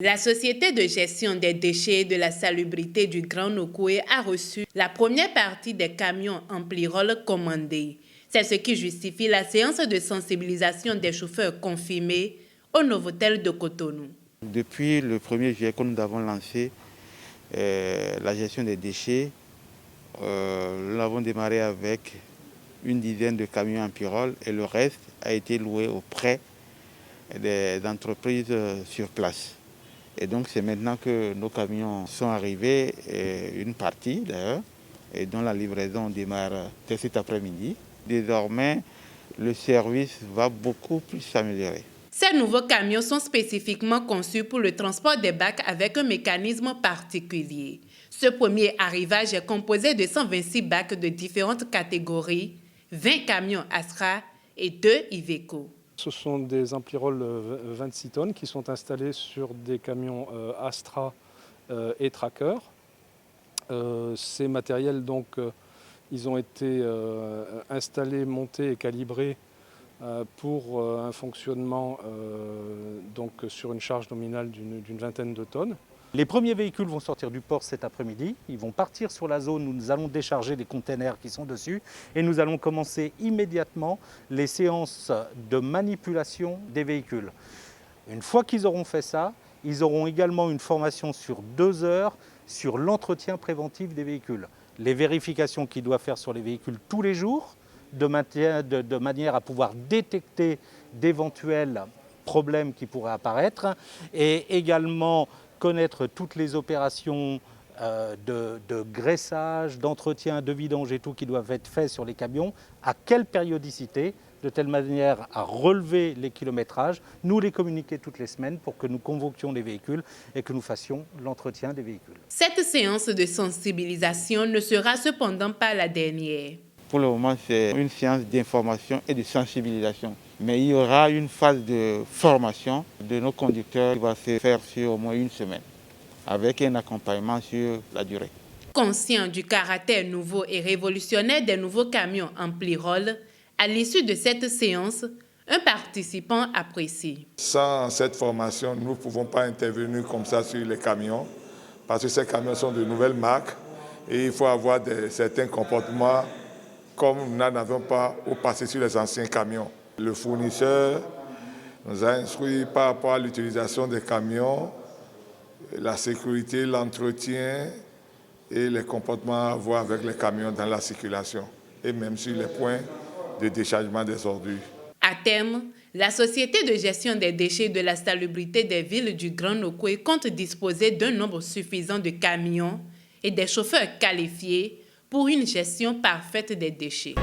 La Société de gestion des déchets et de la salubrité du Grand Nokoué a reçu la première partie des camions Amplirol commandés. C'est ce qui justifie la séance de sensibilisation des chauffeurs confirmés au Novotel de Cotonou. Depuis le 1er juillet que nous avons lancé la gestion des déchets, nous l'avons démarré avec une dizaine de camions Amplirol et le reste a été loué auprès des entreprises sur place. Et donc c'est maintenant que nos camions sont arrivés, une partie d'ailleurs, et dont la livraison démarre dès cet après-midi. Désormais, le service va beaucoup plus s'améliorer. Ces nouveaux camions sont spécifiquement conçus pour le transport des bacs avec un mécanisme particulier. Ce premier arrivage est composé de 126 bacs de différentes catégories, 20 camions Astra et 2 Iveco. Ce sont des Amplirol 26 tonnes qui sont installés sur des camions Astra et Tracker. Ces matériels, donc, ils ont été installés, montés et calibrés pour un fonctionnement donc, sur une charge nominale d'une vingtaine de tonnes. Les premiers véhicules vont sortir du port cet après-midi. Ils vont partir sur la zone où nous allons décharger les containers qui sont dessus et nous allons commencer immédiatement les séances de manipulation des véhicules. Une fois qu'ils auront fait ça, ils auront également une formation sur 2 heures sur l'entretien préventif des véhicules. Les vérifications qu'ils doivent faire sur les véhicules tous les jours, de manière à pouvoir détecter d'éventuels problèmes qui pourraient apparaître et également connaître toutes les opérations de graissage, d'entretien, de vidange et tout qui doivent être faits sur les camions, à quelle périodicité, de telle manière à relever les kilométrages, nous les communiquer toutes les semaines pour que nous convoquions les véhicules et que nous fassions l'entretien des véhicules. Cette séance de sensibilisation ne sera cependant pas la dernière. Pour le moment, c'est une séance d'information et de sensibilisation. Mais il y aura une phase de formation de nos conducteurs qui va se faire sur au moins une semaine, avec un accompagnement sur la durée. Conscient du caractère nouveau et révolutionnaire des nouveaux camions Amplirol, à l'issue de cette séance, un participant apprécie. Sans cette formation, nous ne pouvons pas intervenir comme ça sur les camions, parce que ces camions sont de nouvelles marques et il faut avoir certains comportements comme nous n'en avons pas au passé sur les anciens camions. Le fournisseur nous a instruit par rapport à l'utilisation des camions, la sécurité, l'entretien et les comportements à avoir avec les camions dans la circulation et même sur les points de déchargement des ordures. À terme, la Société de gestion des déchets et de la salubrité des villes du Grand Nokoué compte disposer d'un nombre suffisant de camions et des chauffeurs qualifiés pour une gestion parfaite des déchets.